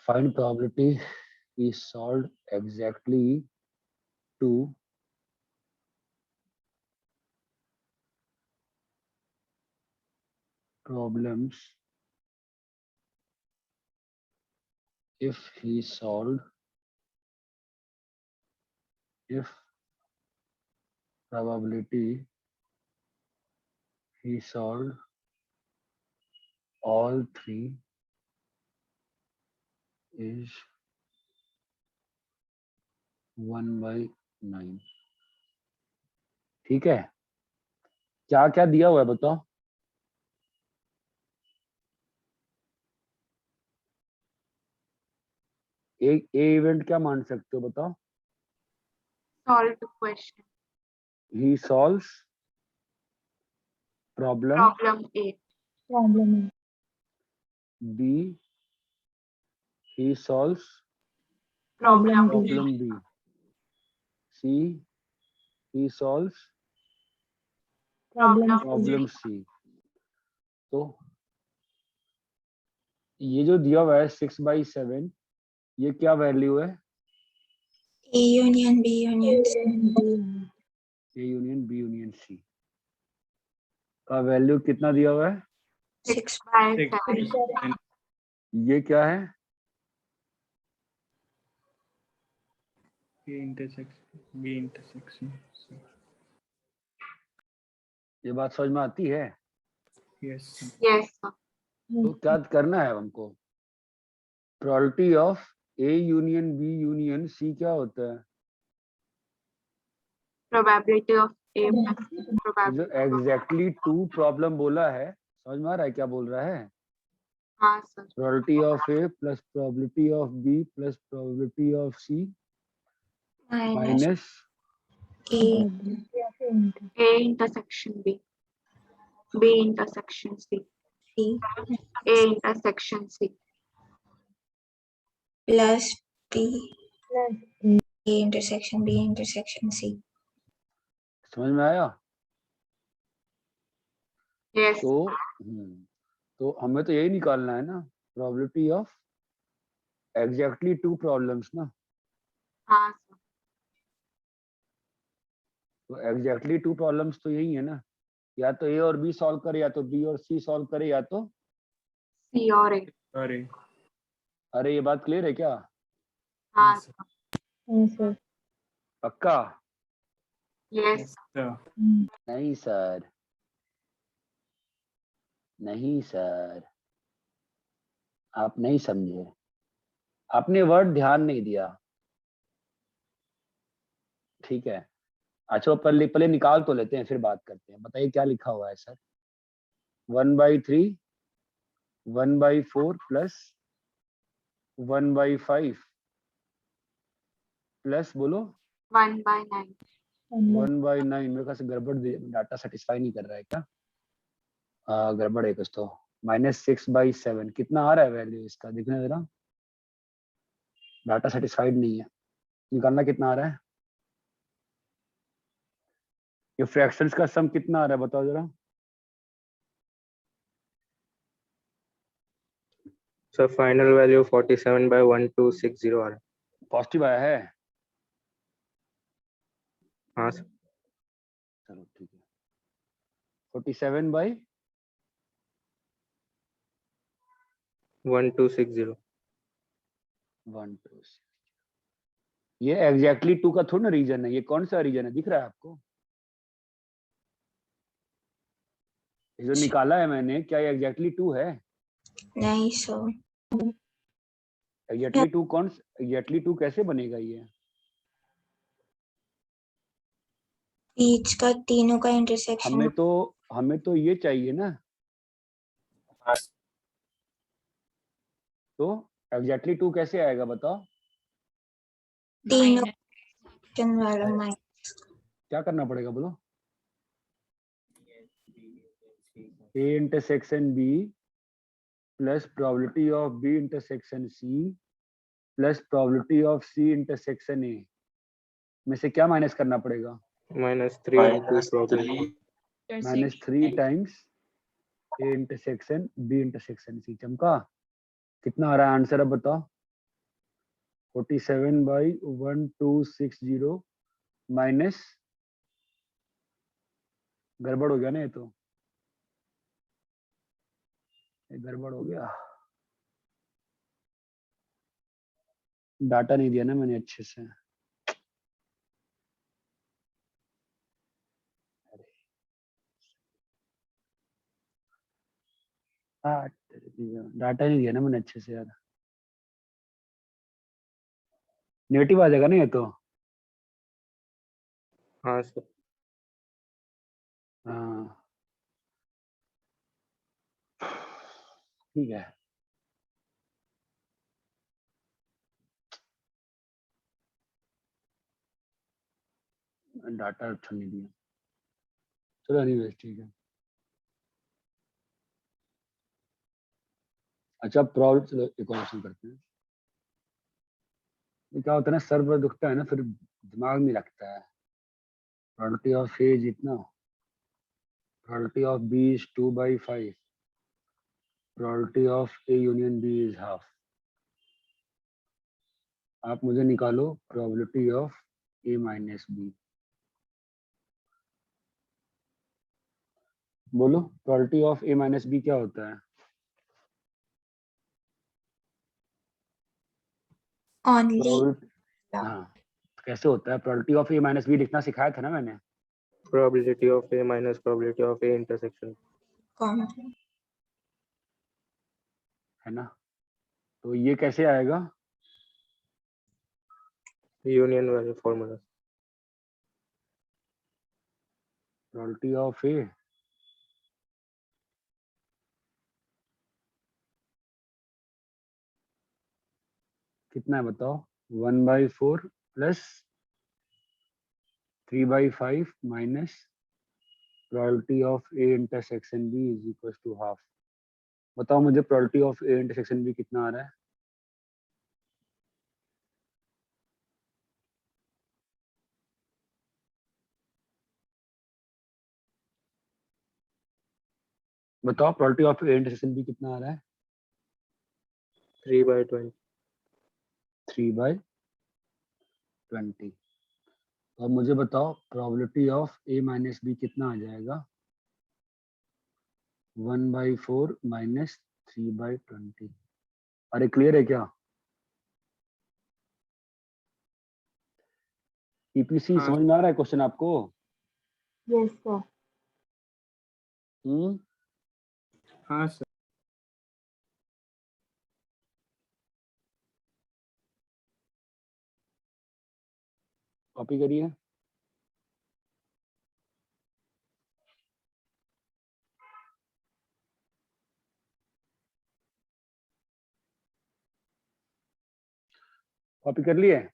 Find probability we solved exactly two problems if probability he solved all three is 1/9. ठीक है, क्या क्या दिया हुआ है बताओ। एक ए इवेंट क्या मान सकते हो बताओ। Solve the question. He solves problem A. B. He solves Problem B. C. He solves problem C. तो ये जो दिया हुआ है 6/7, ये क्या वैल्यू है? A union B union C. A union B union C का वैल्यू कितना दिया हुआ है? 6/7. ये क्या है? A intersection B intersection C. ये बात समझ में आती है? Yes. Yes, sir. तो क्या करना है हमको? Probability of A union B union C क्या होता है? Probability of A plus जो probability. एग्जैक्टली टू प्रॉब्लम बोला है, समझ में आ रहा है क्या बोल रहा है? हाँ sir. Probability of A plus probability of B plus probability of C Minus minus A A intersection B. B intersection C. C A intersection C. plus B A intersection B intersection C. समझ में आया? Yes. तो हमें तो यही निकालना है ना, probability of exactly two problems ना। हाँ sir. तो एग्जैक्टली टू प्रॉब्लम्स तो यही है ना, या तो ए और बी सॉल्व करे, या तो बी और सी सॉल्व करे, या तो C और A. Sorry. अरे ये बात क्लियर है क्या? हाँ Yes, sir. पक्का? Yes. sir. नहीं सर, नहीं सर, आप नहीं समझे, आपने वर्ड ध्यान नहीं दिया। ठीक है, अच्छा पहले पहले निकाल तो लेते हैं फिर बात करते हैं। बताइए क्या लिखा हुआ है सर? 1/3 1/4 प्लस 1/5 प्लस बोलो 1/9. 1/9। मेरे ख्याल से गड़बड़ डाटा सेटिस्फाई नहीं कर रहा है क्या? गड़बड़ है कुछ तो। -6/7 कितना आ रहा है वैल्यू इसका? देखना जरा, डाटा सेटिस्फाइड नहीं है। निकालना कितना आ रहा है? ये फ्रैक्शंस का सम कितना आ रहा है बताओ जरा। So final value 47/1260 आ रहा है। पॉजिटिव आया है? हाँ सर। चलो ठीक है, 47/1260। 1260 ये एग्जैक्टली टू का थोड़ा ना रीजन है। ये कौन सा रीजन है दिख रहा है आपको? ये जो निकाला है मैंने, क्या ये एग्जैक्टली टू है? नहीं सो एग्जैक्टली टू कौन? एग्जैक्टली टू कैसे बनेगा ये? बीच का तीनों का इंटरसेक्शन हमें तो ये चाहिए ना। तो एग्जैक्टली टू कैसे आएगा बताओ? तीनों इंटरसेक्शन वाला माइनस क्या करना पड़ेगा बोलो? A intersection B plus probability of B intersection C plus probability of C intersection A में से क्या माइनस करना पड़ेगा? -3 into probability. -3 times A intersection B intersection C। चमका, कितना आ रहा है आंसर अब बताओ? 47/1260 माइनस, गड़बड़ हो गया ना, ये तो ये गड़बड़ हो गया, डाटा नहीं दिया ना मैंने अच्छे से। हाँ, डाटा नहीं दिया ना मैंने अच्छे से यार, नेगेटिव आ जाएगा ना ये तो। हाँ सर। हाँ ठीक है, डाटा अच्छा नहीं दिया, चलो एनीवेज ठीक है। अच्छा प्रॉब्लम, चलो एक और क्वेश्चन करते हैं। ये क्या होता है ना, सर पर दुखता है ना, फिर दिमाग नहीं लगता है। प्रोबेबिलिटी ऑफ ए जितना, probability of B is 2/5, probability of A union B is half. आप मुझे निकालो probability of A minus B. बोलो probability of A minus B क्या होता है? only प्रोबेबिलिटी, हाँ कैसे होता है? Probability of A minus B लिखना सिखाया था ना मैंने। Probability of A minus probability of A intersection. common. है ना, तो ये कैसे आएगा? Union value formula. Probability of A कितना है बताओ? 1/4 plus 3/5 minus probability of A intersection B is equal to half. बताओ मुझे probability of A intersection B कितना आ रहा है? बताओ probability of A intersection B कितना आ रहा है? 3/20. 3/20। तो अब मुझे बताओ probability of A minus B कितना आ जाएगा? 1/4 माइनस 3/20। अरे क्लियर है क्या? ईपीसी हाँ समझ में आ रहा है क्वेश्चन आपको? Yes, sir. हम्म, हाँ सर। कॉपी करिए। कॉपी कर लिए?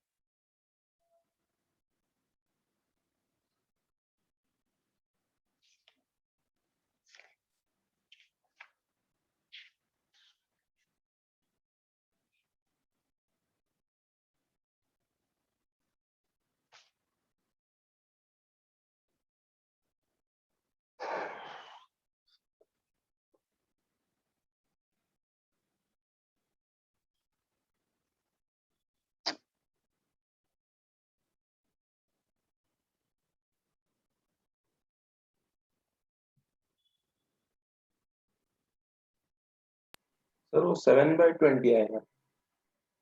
सर वो 7/20 आएगा।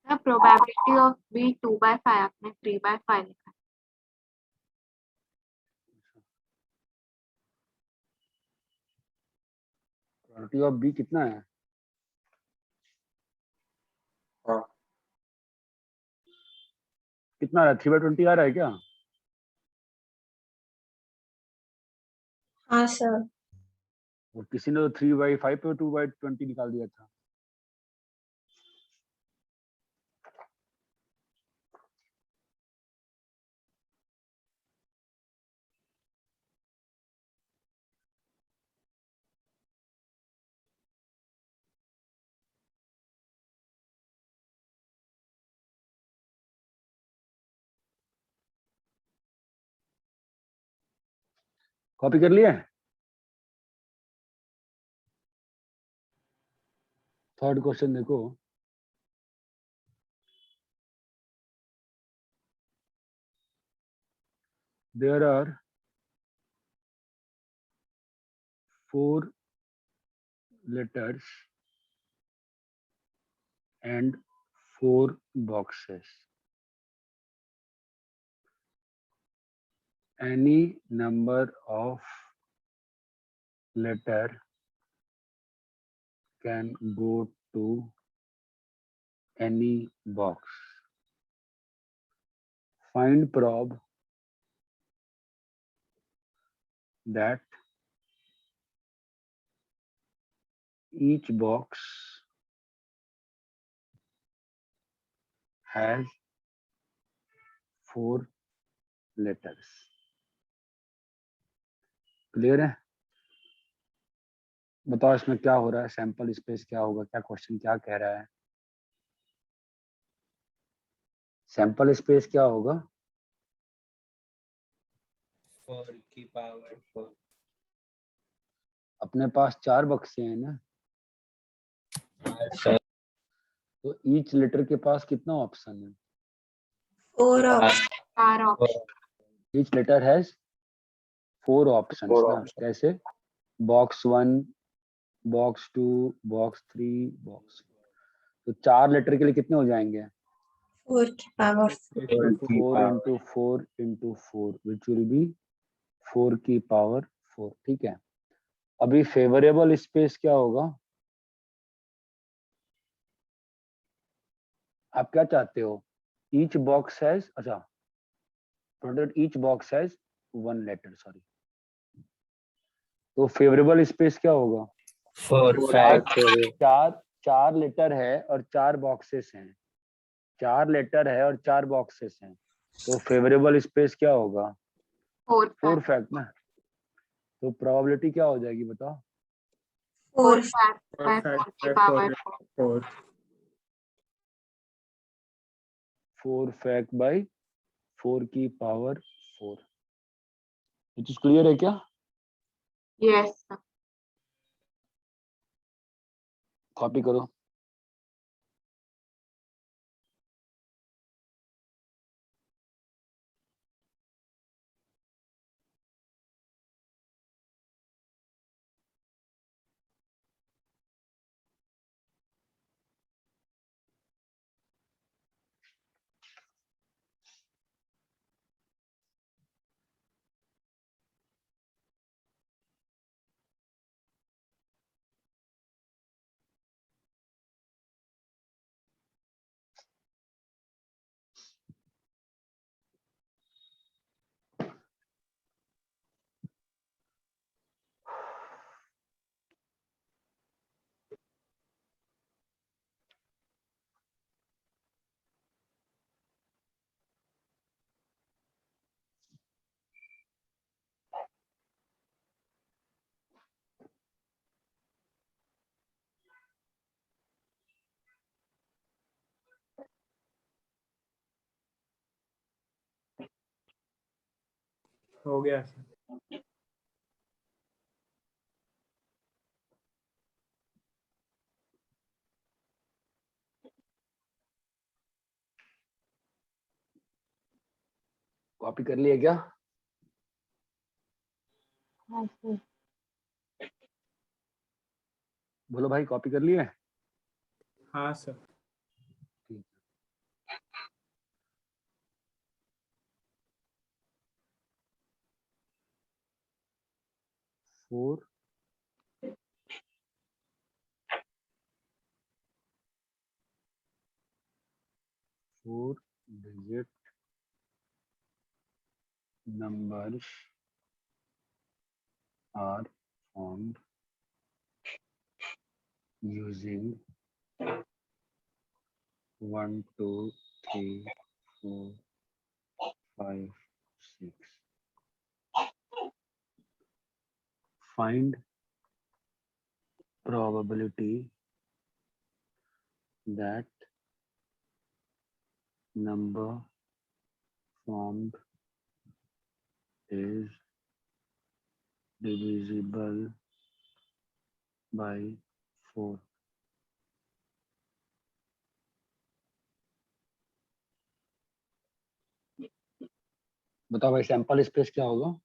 The probability of B 2/5 आपने 3/5 लिखा है। प्रोबेबिलिटी ऑफ बी कितना है? हाँ। कितना आ रहा है? 3/20 आ रहा है क्या? हाँ सर। और किसी ने तो 3/5 पे 2/20 निकाल दिया था। कॉपी कर लिए? थर्ड क्वेश्चन देखो, there are 4 letters and 4 boxes. Any number of letter can go to any box. Find prob that each box has 4 letters. Clear है? बताओ इसमें क्या हो रहा है, सैंपल स्पेस क्या होगा, क्या क्वेश्चन क्या कह रहा है? सैंपल स्पेस क्या होगा? 4 की पावर 4. अपने पास 4 बक्से हैं ना, सर तो ईच लेटर के पास कितना ऑप्शन है? 4 options. 4 option. Each letter has 4 options 4 ना, options. कैसे? Box 1, box 2, box 3, box. तो 4 लेटर के लिए कितने हो जाएंगे? 4 की power 4. 4 की 4 power into 4 into 4 which will be 4 की पावर 4। ठीक है, अभी फेवरेबल स्पेस क्या होगा? आप क्या चाहते हो? ईच बॉक्स हैज, अच्छा, product each box has 1 letter, sorry. तो फेवरेबल स्पेस क्या होगा? 4 चार लेटर है और 4 बॉक्सेस हैं, 4 लेटर है और 4 बॉक्सेस हैं, तो फेवरेबल स्पेस क्या होगा? 4 फैक्ट ना। तो प्रोबेबिलिटी क्या हो जाएगी बताओ? 4 4 बाय 4 की पावर 4। 4. 4 फैक्ट बाई 4 की पावर 4। ये चीज क्लियर है क्या? यस। कॉपी करो। हो गया सर. कॉपी कर लिया क्या? बोलो भाई, कॉपी कर लिए? हाँ सर. ठीक। 4 4-digit numbers are formed using 1, 2, 3, 4, 5, 6. Find probability that number formed is divisible by 4. बताओ भाई सैंपल स्पेस क्या होगा?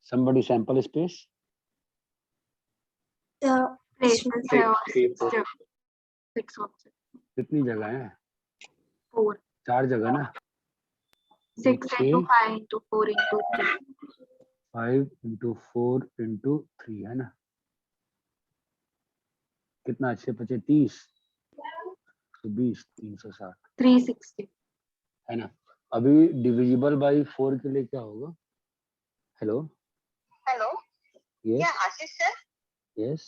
somebody sample space The places है और Three, six four. six objects. कितनी जगह है? 4. 4 जगह ना? 6 छः। into 5 into 4 into 3. 5 into 4 into 3 है ना? कितना? 6 पचे 30, 120, 360 360. है ना? अभी डिविजिबल बाई 4 के लिए क्या होगा? Hello Hello. Yes Yeah, Ashish sir. Yes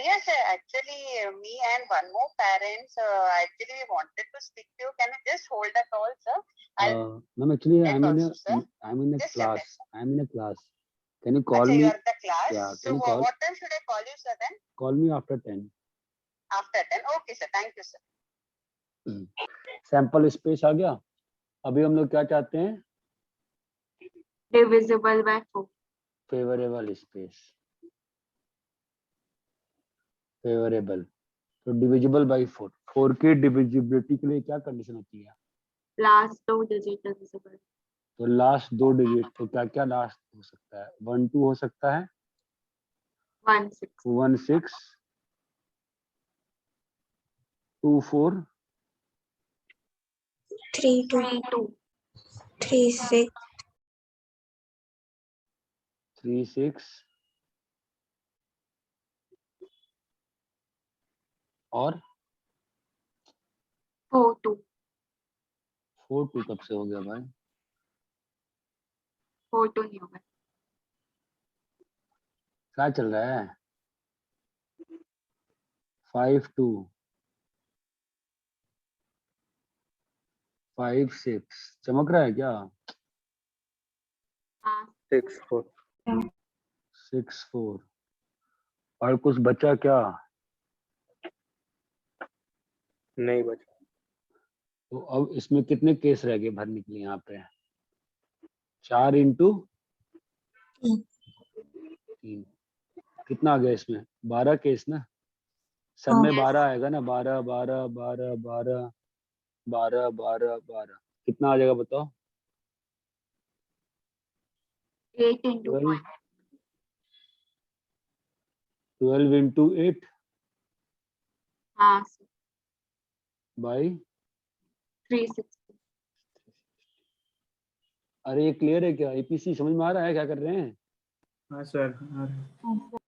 Yes, sir. Actually, me and one more parents actually wanted to speak to you. Can you just hold the call, sir? I'll ma'am actually check also, sir. I am in Just a class can you call Acha, me you are the class. Yeah, So can you call? what time should I call you, sir? Then call me after 10 after 10. Okay, sir. Thank you, sir. Sample space आ गया। अभी हम लोग क्या चाहते हैं? Divisible by 4. Favourable space, favourable. तो divisible by 4, 4 की डिविजिबिलिटी के लिए क्या कंडीशन होती है? Last 2 digit divisible. तो लास्ट 2 डिजिट, तो क्या क्या लास्ट हो सकता है? 1 2 हो सकता है, 1 6. 1 6, 2 4, 3 2 3 2. 3 6 3 6 और 4 2. 4 2 कब से हो गया भाई? 4 2 नहीं होगा. क्या चल रहा है? 5 2 5 6 चमक रहा है क्या? हाँ. 6 4. 6 4 और कुछ बचा क्या? नहीं बचा। तो अब इसमें कितने केस रह गए भरने के लिए? यहाँ पे 4 इंटू तीन। 3, कितना आ गया इसमें? 12 केस ना? सब में हाँ। 12 आएगा ना? 12 12 12 12 12 12 12 कितना आ जाएगा बताओ? 8 into 12 1. 12 इंटू 8 हाँ. बाई 360. अरे ये क्लियर है क्या? एपीसी समझ में आ रहा है क्या कर रहे हैं? हाँ सर, आ रहा है।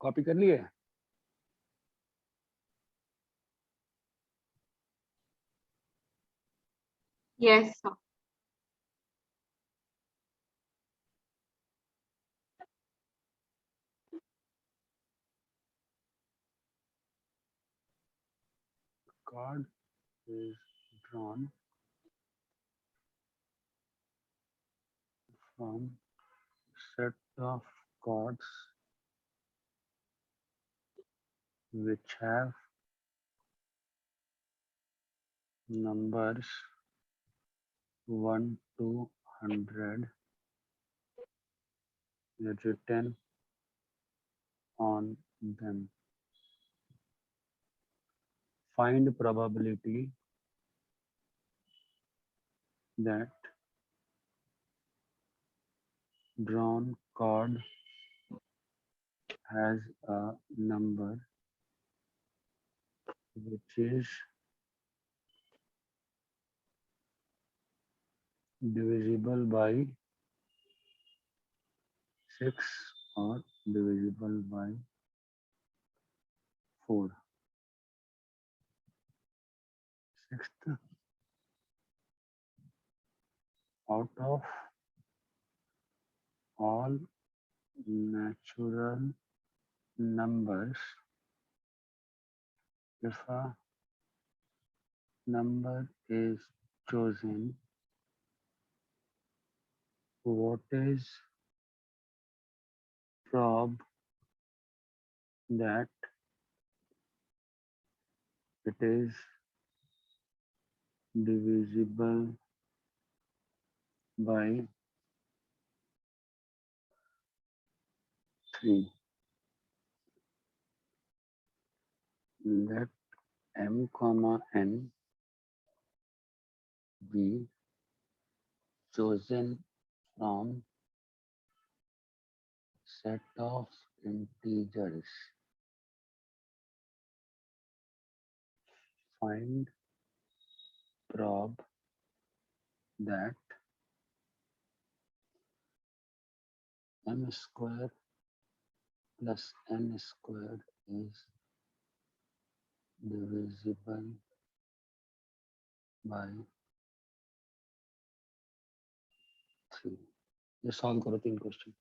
कॉपी कर लिए? Yes, sir. Card is drawn from set of cards which have numbers 1 to 100 written on them. Find probability that drawn card has a number which is divisible by 6 or divisible by 4. Sixth, out of all natural numbers if a number is chosen, what is prob that it is divisible by 3? Let m comma n be chosen from set of integers. Find prob that m square plus n square is divisible by 3. ये solve करो 3 question.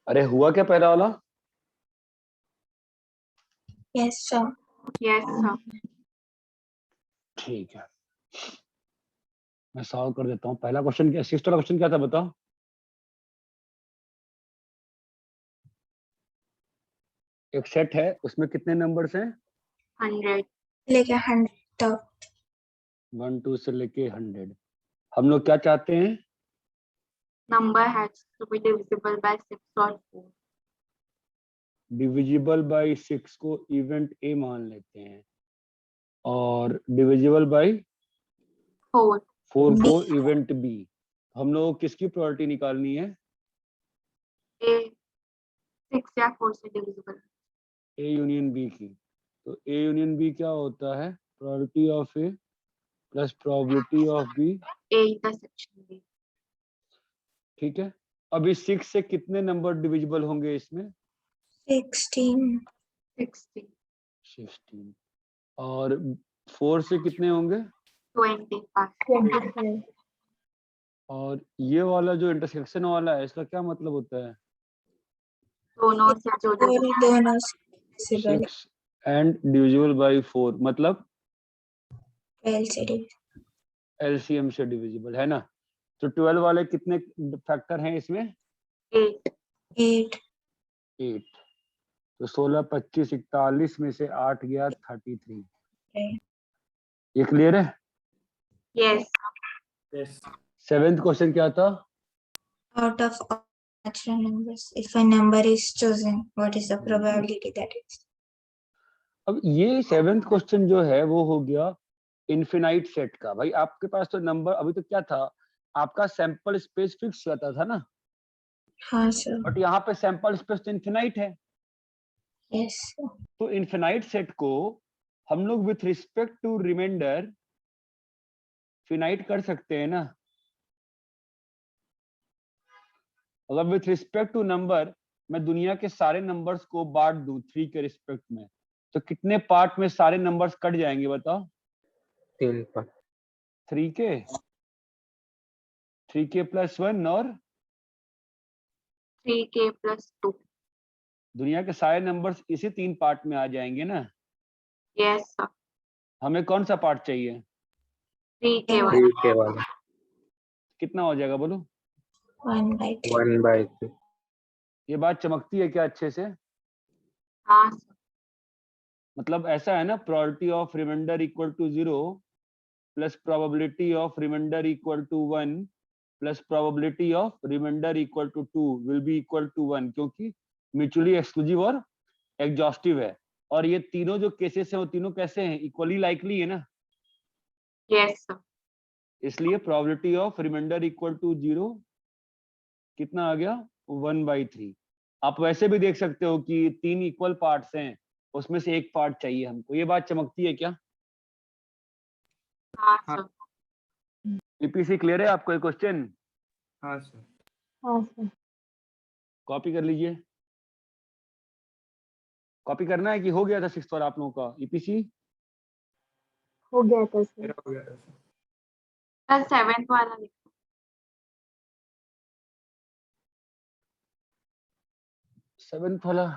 अरे हुआ क्या पहला वाला? Yes, sir. Yes, sir. ठीक है, मैं सॉल्व कर देता हूँ। पहला क्वेश्चन क्या, सिक्स्थ वाला क्वेश्चन क्या था बताओ? एक सेट है, उसमें कितने नंबर्स हैं? 100. लेके 100 तक 1 2 से लेके 100। हम लोग क्या चाहते हैं? Number has to be divisible by 6 or 4. Divisible by 6 को इवेंट ए मान लेते हैं और डिविजिबल बाय 4. 4 B. को इवेंट बी। हम लोग को किसकी प्रोबेबिलिटी निकालनी है? A 6 या 4 से divisible. ए यूनियन बी की। तो ए यूनियन बी क्या होता है? Probability of A plus probability of B. A intersection B. ठीक है, अब इस 6 से कितने नंबर डिविजिबल होंगे इसमें? 16 60. 16। और 4 से कितने होंगे? 25. और ये वाला जो इंटरसेक्शन वाला है, इसका क्या मतलब होता है? दोनों से जो और divisible. दोनों divisible 6 एंड डिविजिबल बाय 4 मतलब 12 से divisible एलसीएम से डिविजिबल है ना। तो 12 वाले कितने फैक्टर हैं इसमें? 8. 8 8। तो 16 25 41 में से 8 गया 33। है। ये क्लियर है? Yes. Yes. 7th क्वेश्चन क्या था? Out of all natural numbers, if a number is chosen, what is the probability that it's अब ये 7th क्वेश्चन जो है वो हो गया इनफिनाइट सेट का। भाई आपके पास तो नंबर अभी तो क्या था, आपका सैंपल स्पेस फिक्स रहता था ना, हाँ सर बट यहाँ पे सैंपल स्पेस तो इनफिनाइट है। यस तो इनफिनाइट सेट को हम लोग with respect to remainder finite कर सकते हैं ना। अगर विथ रिस्पेक्ट टू नंबर मैं दुनिया के सारे नंबर्स को बांट दूं 3 के रिस्पेक्ट में, तो कितने पार्ट में सारे नंबर्स कट जाएंगे बताओ? 3 पार्ट। 3 के प्लस 1 और 3K plus 2. दुनिया के सारे नंबर्स इसी 3 पार्ट में आ जाएंगे ना। Yes, sir. हमें कौन सा पार्ट चाहिए? 3K One. 1. 3 के वाला कितना हो जाएगा बोलो? 1/3 1/3। ये बात चमकती है क्या अच्छे से? हाँ sir. मतलब ऐसा है ना, probability of remainder equal to 0 plus probability of remainder equal to 1 plus probability of remainder equal to 2 will be equal to 1, क्योंकि म्यूचुअली एक्सक्लूसिव और एग्जॉस्टिव है। और ये तीनों जो केसेस हैं वो तीनों कैसे हैं? इक्वली लाइकली है ना। Yes, sir. इसलिए probability of remainder equal to 0 कितना आ गया? 1/3। आप वैसे भी देख सकते हो कि 3 इक्वल पार्ट्स हैं, उसमें से एक पार्ट चाहिए हमको। ये बात चमकती है क्या? हाँ हाँ। sir. ईपीसी क्लियर है आपको? ये क्वेश्चन हाँ सर। कॉपी कर लीजिए। कॉपी करना है कि हो गया था 6th वाला आप लोगों का ईपीसी? हो गया था सर। मेरा हो गया था सर। Sir, 7th वाला लिखो. 7th वाला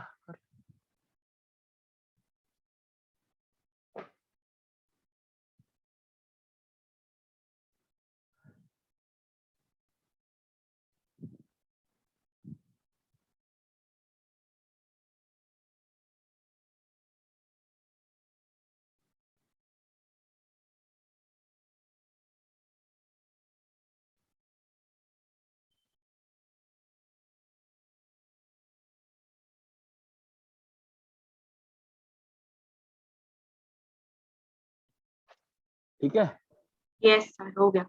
ठीक है। Yes, sir. हो गया.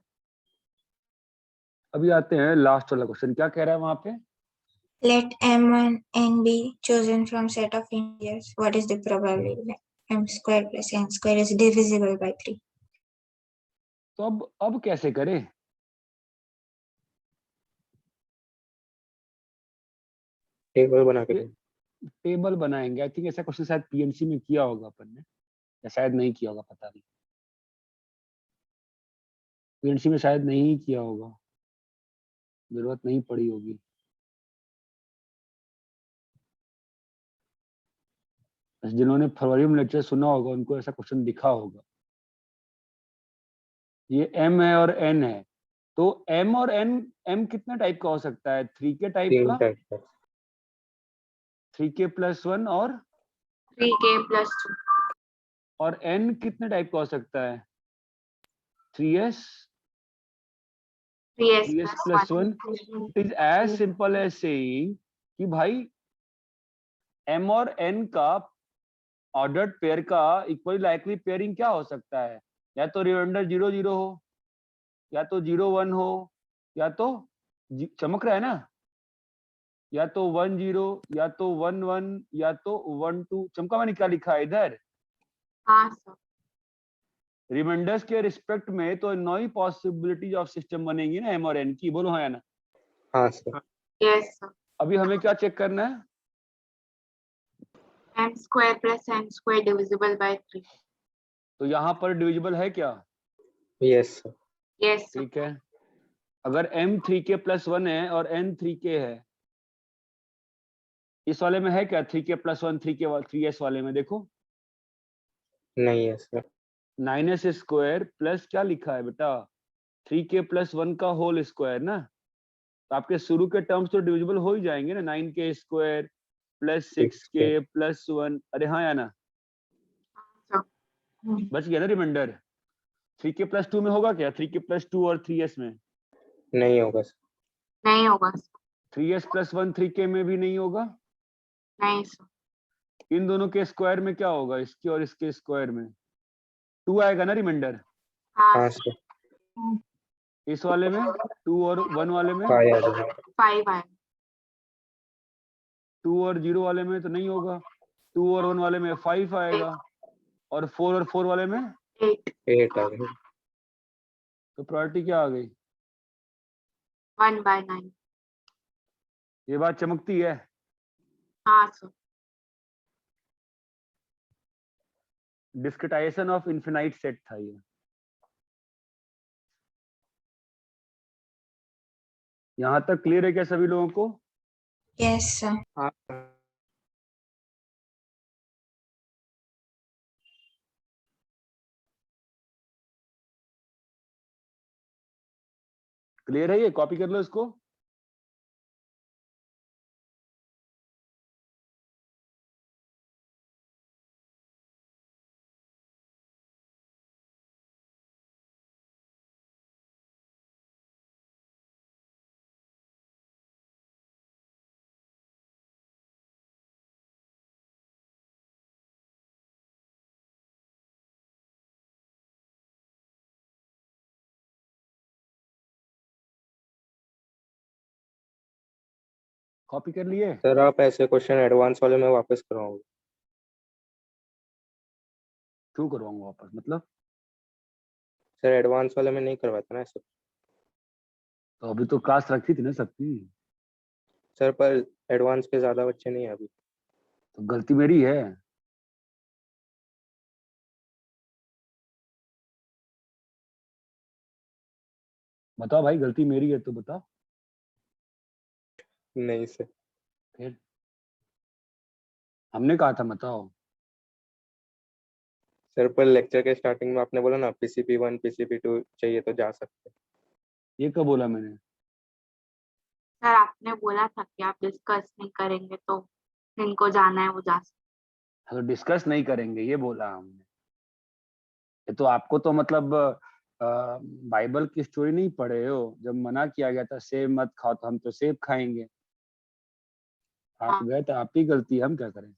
अभी आते हैं लास्ट वाला क्वेश्चन। क्या कह रहा है वहां पे? let m1 and b chosen from set of integers, what is the probability that m square plus n square is divisible by 3? तो अब कैसे करें? टेबल बना के ये टेबल बनाएंगे। आई थिंक ऐसा क्वेश्चन शायद पीएनसी में किया होगा अपन ने, या शायद नहीं किया होगा, पता नहीं। पीएनसी में शायद नहीं किया होगा, जरूरत नहीं पड़ी होगी। जिन्होंने फरवरी में लेक्चर सुना होगा उनको ऐसा क्वेश्चन दिखा होगा। ये m है और n है, तो m और n, m कितने टाइप का हो सकता है? 3k टाइप 3 का, टाइप का। 3k + 1, और 3k + 2 और n कितने टाइप का हो सकता है? 3s 3s 3s + + 1। 1 it is as simple as saying कि भाई m और n का ऑर्डर्ड पेयर का इक्वली लाइकली पेयरिंग क्या हो सकता है? या तो रिमाइंडर 0 0 हो, या तो 0 1 हो, या तो चमक रहा है ना, या तो 1 0, या तो 1 1, या तो 1 2। चमका मैंने क्या लिखा है इधर? हाँ सर। रिमाइंडर्स के रिस्पेक्ट में तो 9 ही पॉसिबिलिटीज ऑफ सिस्टम बनेंगी ना m और n की। बोलो हाँ या ना? हाँ सर। Yes sir. अभी हमें क्या चेक करना है? m² + n² divisible by 3। तो यहाँ पर डिविजिबल है क्या? Yes sir. Yes sir. ठीक है। अगर m 3k + 1 है और n 3k है, इस वाले में है क्या 3k + 1 3k 3s वाले में? देखो नहीं है सर। 9s² प्लस क्या लिखा है बेटा? 3k + 1 का होल स्क्वायर ना। तो आपके शुरू के टर्म्स तो डिविजिबल हो ही जाएंगे ना, 9k² + 6k + 1। अरे हाँ या ना? सर बच गया ना रिमाइंडर? 3k + 2 में होगा क्या? 3k + 2 और 3s में? नहीं होगा सर। नहीं होगा सर। 3s + 1 3k में भी नहीं होगा। नहीं सर। इन दोनों के स्क्वायर में क्या होगा? इसके और इसके स्क्वायर में 2 आएगा ना रिमाइंडर। हाँ हाँ सर। सर। इस वाले में 2 और 1 वाले में 5 आ जाएगा। 5 आए। 2 और 0 वाले में तो नहीं होगा। 2 और 1 वाले में 5 आएगा, और 4 और 4 वाले में 8 8 आ जाएगा। तो प्रायोरिटी क्या आ गई? 1/9। ये बात चमकती है। हाँ sir. Discretization of infinite set था ये। यहां तक क्लियर है क्या सभी लोगों को? Yes, sir. हाँ क्लियर है ये? कॉपी कर लो इसको। कॉपी कर लिए? सर आप ऐसे क्वेश्चन एडवांस वाले में वापस कराओगे? क्यों करवाऊंगा वापस? मतलब सर एडवांस वाले में नहीं करवाता ना ऐसे। तो अभी तो क्लास रखी थी ना सबकी। सर पर एडवांस के ज्यादा बच्चे नहीं है अभी। तो गलती मेरी है। बताओ भाई, गलती मेरी है तो बताओ। नहीं सर। फिर हमने कहा था बताओ। सर पर लेक्चर के स्टार्टिंग में आपने बोला ना PCP1 PCP2 चाहिए तो जा सकते हैं। ये कब बोला मैंने? सर आपने बोला था कि आप डिस्कस नहीं करेंगे, तो जिनको जाना है वो जा सकते। तो डिस्कस नहीं करेंगे ये बोला हमने। ये तो आपको तो मतलब बाइबल की स्टोरी नहीं पढ़े हो? जब मना किया गया था सेब मत खाओ, तो हम तो सेब खाएंगे। आप हाँ। गए तो आप ही गलती है, हम क्या करें?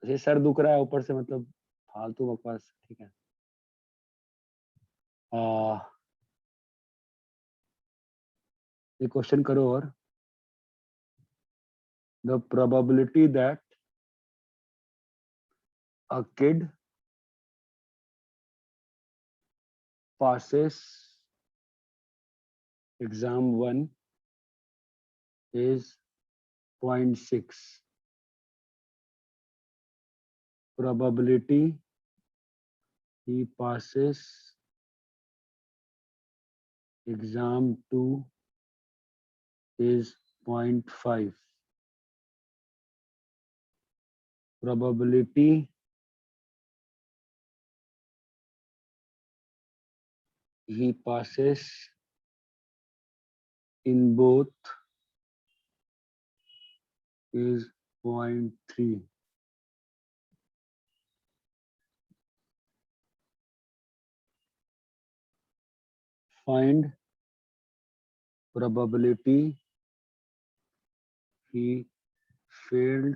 ये सर दुख रहा है ऊपर से, मतलब फालतू बकवास। ठीक है। ये क्वेश्चन करो। और the probability that a kid passes exam 1 is 0.6. Probability he passes exam 2 is 0.5. probability he passes in both is 0.3. Find probability he failed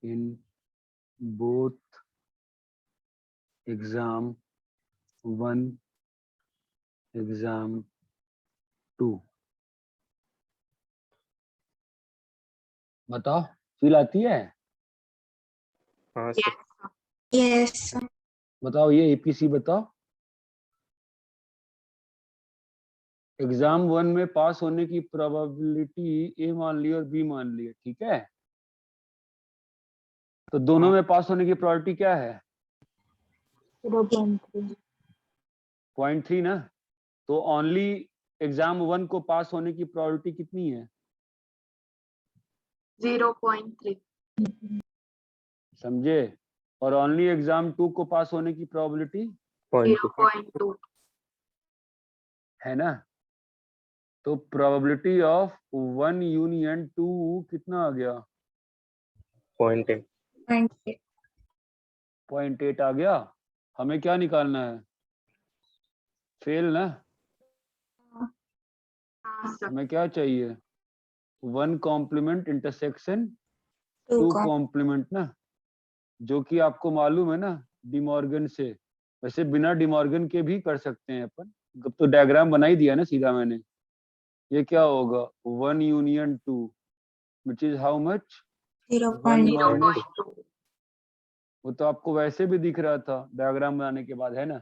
in both exam 1, exam 2. बताओ, फील आती है? हाँ सर। Yes, Yes, sir. बताओ ये APC बताओ। Exam 1 में पास होने की प्रोबेबिलिटी ए मान ली और बी मान ली है, ठीक है? तो दोनों में पास होने की प्रोबेबिलिटी क्या है? 0.3. 0.3 ना। तो ओनली एग्जाम 1 को पास होने की प्रोबेबिलिटी कितनी है? 0.3. समझे? और ओनली एग्जाम 2 को पास होने की प्रोबेबिलिटी 0.2. है ना। तो प्रोबेबिलिटी ऑफ 1 यूनियन 2 कितना आ गया? 0.8। 0.8. 0.8 आ गया। हमें क्या निकालना है? फेल ना। हाँ सर. हमें क्या चाहिए? 1 कॉम्प्लीमेंट इंटरसेक्शन 2 2 com. कॉम्प्लीमेंट ना, जो कि आपको मालूम है ना डिमॉर्गन से। वैसे बिना डिमॉर्गन के भी कर सकते हैं अपन, तो डायग्राम बना ही दिया ना सीधा मैंने। ये क्या होगा? 1 union 2 which is how much? 1 minus. 0.2. वो तो आपको वैसे भी दिख रहा था डायग्राम बनाने के बाद, है ना।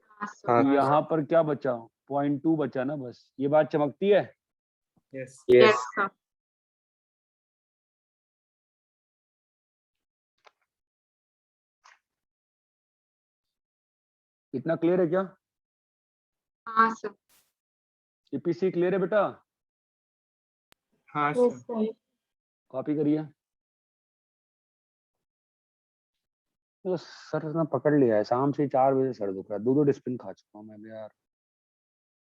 हाँ सर. हाँ तो यहाँ पर क्या बचा? 0.2 बचा ना, बस। ये बात चमकती है? Yes. Yes yes. sir. इतना क्लियर है क्या? हाँ सर. ईपीसी क्लियर है बेटा? हाँ Yes, सर। sir. कॉपी करिए। तो सर ना पकड़ लिया है, शाम से 4 बजे सर दुख रहा है, 2 डिस्पिन खा चुका हूँ मैं भी यार,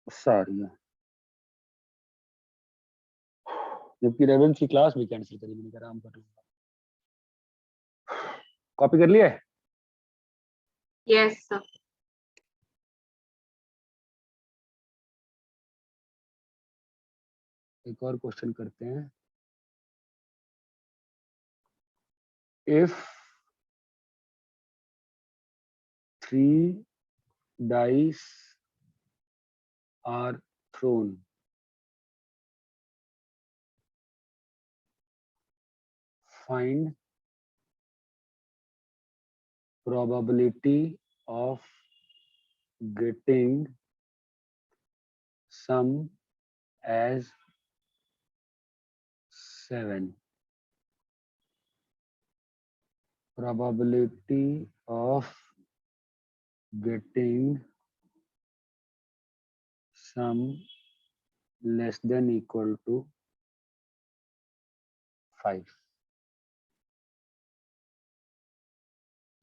गुस्सा आ रही है। जबकि रेवेंस की क्लास भी कैंसिल करी, मैंने कहा आराम कर लूंगा। कॉपी कर लिया है? Yes sir. एक और क्वेश्चन करते हैं। If 3 dice are thrown, find probability of getting sum as 7. Probability of getting sum less than equal to 5.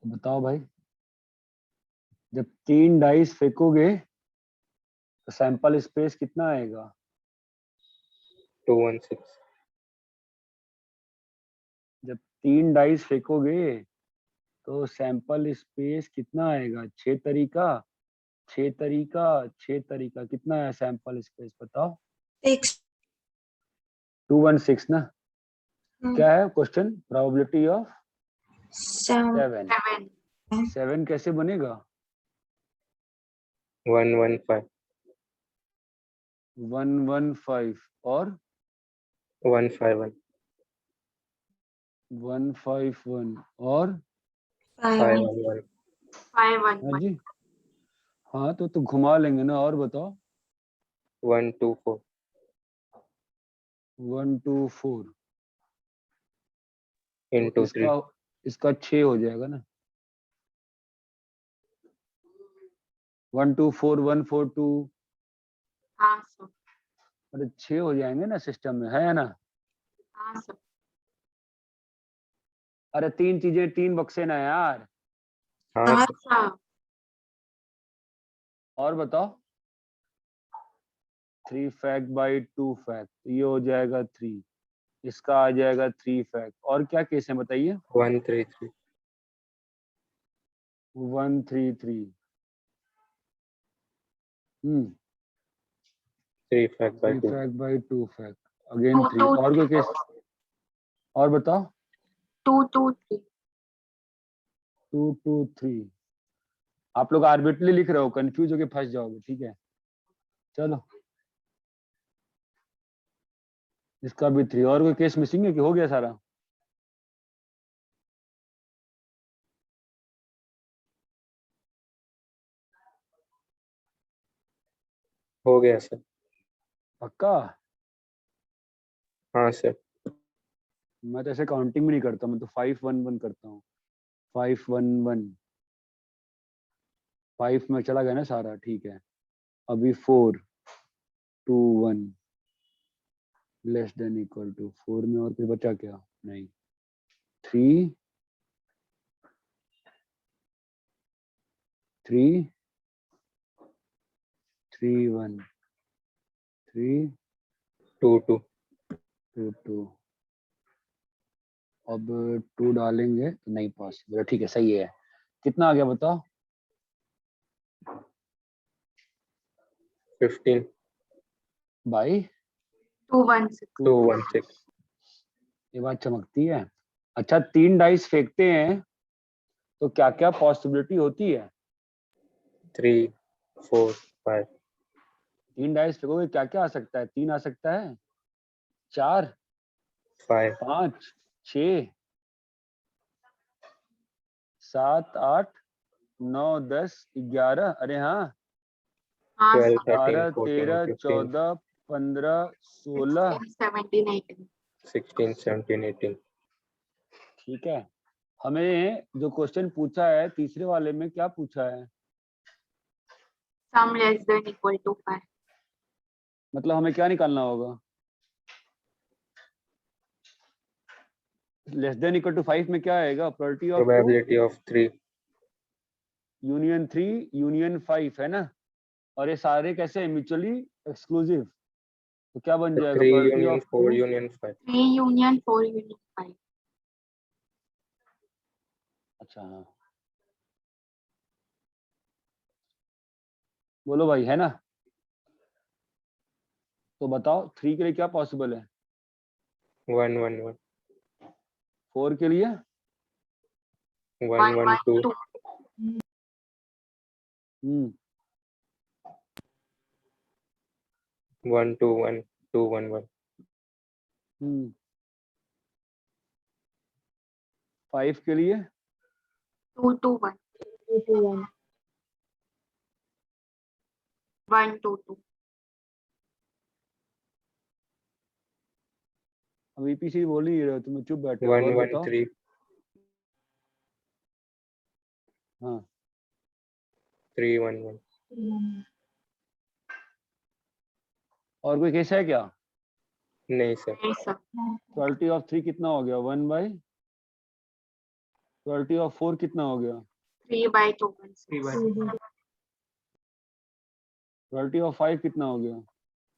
तो बताओ भाई, जब 3 डाइस फेंकोगे तो सैंपल स्पेस कितना आएगा? 216। जब 3 डाइस फेंकोगे तो सैंपल स्पेस कितना आएगा? 6 तरीका 6 तरीका 6 तरीका कितना है सैंपल स्पेस बताओ? 6. 216 ना। Hmm. क्या है क्वेश्चन? Probability of 7. 7। 7 कैसे बनेगा? 115। 115 और 151। 151 और 5. 511। 511. हाँ जी, हाँ तो घुमा लेंगे ना। और बताओ। 124। 124 into 3। इसका 6 हो जाएगा ना। 124 142 हाँ सर. मतलब 6 हो जाएंगे ना सिस्टम में, है ना। हाँ सर. अरे 3 चीजें 3 बक्से ना यार। हाँ हाँ, सर, अच्छा और बताओ 3 फैक्ट बाई 2 फैक्ट, ये हो जाएगा 3, इसका आ जाएगा 3 फैक्ट। और क्या केस है बताइए? 133 133। 3 fact bye 3 2 fact by 2 fact, again 3। 2 और कोई केस? और बताओ 2 2 3 2 2 3। आप लोग आर्बिट्रली लिख रहे हो, कंफ्यूज होके फंस जाओगे, ठीक है। चलो इसका भी 3। और कोई केस मिसिंग है कि हो गया सारा? हो गया सर। पक्का? हाँ सर। मैं तो ऐसे काउंटिंग भी नहीं करता, मैं तो 5 1 1 करता हूँ। 5 1 1, 5 में चला गया ना सारा, ठीक है। अभी 4 2 1 लेस देन इक्वल टू 4 में और कुछ बचा क्या? नहीं। 3 3 3 1 3 2 2 2 2। अब 2 डालेंगे तो नहीं पॉसिबल, ठीक है सही है। कितना आ गया बताओ? 15 भाई 2 1 6 216 ये बात चमकती है। अच्छा 3 डाइस फेंकते हैं तो क्या क्या पॉसिबिलिटी होती है? 3 4 5 3 डाइस फेंकोगे क्या क्या आ सकता है? 3 आ सकता है, 4 5 5 6 7 8 9 10 11। अरे हाँ, हाँ 12 13 12 14 13 15 14 15 16। 17 18 16 17 18 ठीक है। हमें जो क्वेश्चन पूछा है तीसरे वाले में, क्या पूछा है? Sum less than equal to 5 मतलब हमें क्या निकालना होगा? लेस देन इक्वल टू 5 में क्या आएगा? Probability of 2 probability of 3 union 3 union 5 है ना। और ये सारे कैसे हैं? Mutually exclusive. तो क्या बन जाएगा? 3 probability union of 4 2 union 5 3 union 4 union 5 अच्छा हाँ, बोलो भाई, है ना? तो बताओ 3 के लिए क्या पॉसिबल है? 1 1 1 4 के लिए 1 1 1 2 1 2 हम्म 1 2 1 2 1 1 हम्म 5 के लिए 2 2 1 2 2 1 1 2 2 अब ईपीसी बोल ही नहीं रहे हो, तुम चुप बैठे हो। 1 और 1 बताओ। 3 हाँ 3 1 1 और कोई केस है क्या? नहीं सर। नहीं सर प्रोबेबिलिटी ऑफ 3 कितना हो गया? 1 बाई। प्रोबेबिलिटी ऑफ 4 कितना हो गया? 3 by 2 1 3 6 by प्रोबेबिलिटी ऑफ 5 कितना हो गया?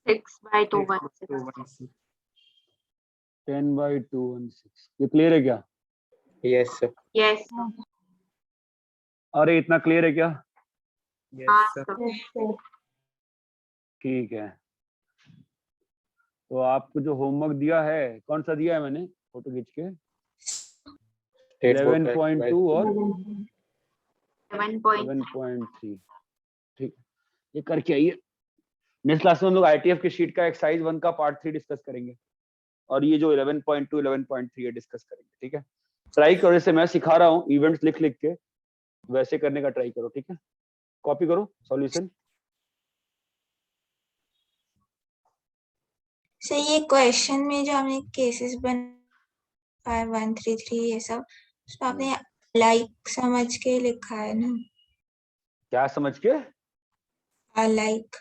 6 by 2 1 6 2 1 6 10 बाई 216। ये क्लियर है क्या? Yes sir. यस अरे इतना क्लियर है क्या? हाँ yes sir sir Yes, sir. ठीक है। तो आपको जो होमवर्क दिया है, कौन सा दिया है मैंने फोटो खींच के? स्टेट बोर्ड का 11.2 और 7.3 7.3। ठीक, ये करके आइए। नेक्स्ट क्लास में हम लोग आईटीएफ की शीट का एक्सरसाइज 1 का पार्ट 3 डिस्कस करेंगे, और ये जो 11.2 11.3 है डिस्कस करेंगे। ठीक है, ट्राई करो, जैसे मैं सिखा रहा हूँ इवेंट्स लिख लिख के, वैसे करने का ट्राई करो। ठीक है, कॉपी करो सॉल्यूशन। सर ये क्वेश्चन में जो हमने केसेस बन 5 1 3 3 ये सब, उसमें आपने लाइक समझ के लिखा है ना? क्या समझ के? लाइक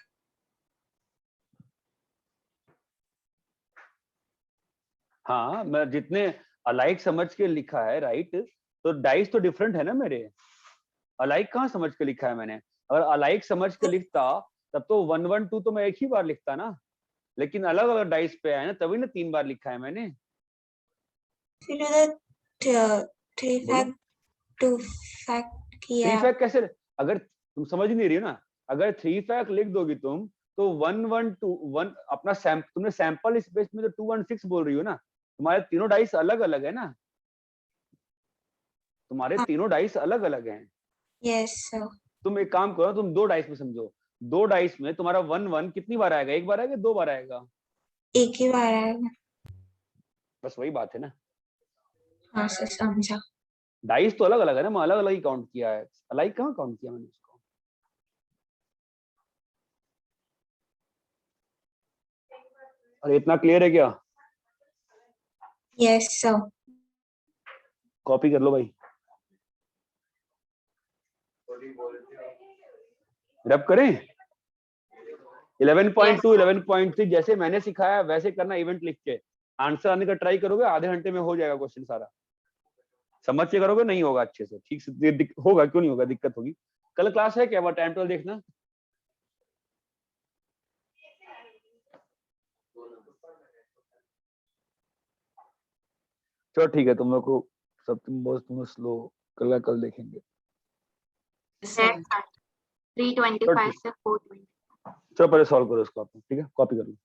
हाँ, मैं जितने अलाइक समझ के लिखा है, राइट? तो डाइस तो डिफरेंट है ना मेरे, अलाइक कहाँ समझ के लिखा है मैंने? अगर अलाइक समझ के लिखता तब तो 1 1 2 तो मैं एक ही बार लिखता ना, लेकिन अलग अलग डाइस पे है ना, तभी ना 3 बार लिखा है मैंने। फिर उधर 3 बोलो। फैक्ट 2 फैक्ट 3 किया। फैक्ट कैसे? अगर तुम समझ ही नहीं रही हो ना, अगर 3 फैक्ट लिख दोगी तुम तो 1 1 2 1 अपना तुमने सैंपल स्पेस में तो 2 1 6 बोल रही हो ना, तुम्हारे तीनों डाइस अलग अलग है ना, तुम्हारे हाँ। तीनों डाइस अलग अलग हैं। Yes sir. तुम एक काम करो, तुम 2 डाइस में समझो, 2 डाइस में तुम्हारा 1 1 कितनी बार आएगा? एक बार आएगा, 2 बार आएगा? एक ही बार आएगा। बस वही बात है ना, हाँ सर समझा। डाइस तो अलग अलग है ना, मैं अलग अलग ही काउंट किया है, अलाइक कहाँ काउंट किया मैंने उसको। अरे इतना क्लियर है क्या? Yes sir. कॉपी कर लो भाई, रब करें। 11.2 11.3 जैसे मैंने सिखाया वैसे करना, इवेंट लिख के आंसर आने का ट्राई करोगे, आधे घंटे में हो जाएगा क्वेश्चन सारा। समझ के करोगे, नहीं होगा अच्छे से, ठीक से होगा, क्यों नहीं होगा, दिक्कत होगी। कल क्लास है क्या? टाइम टेबल देखना। चलो ठीक है, तुम लोग को सब, तुम बहुत तुम स्लो, कल का कल देखेंगे। है सर 325 से 420। चलो पहले सॉल्व करो इसको आप, ठीक है, कॉपी कर लो।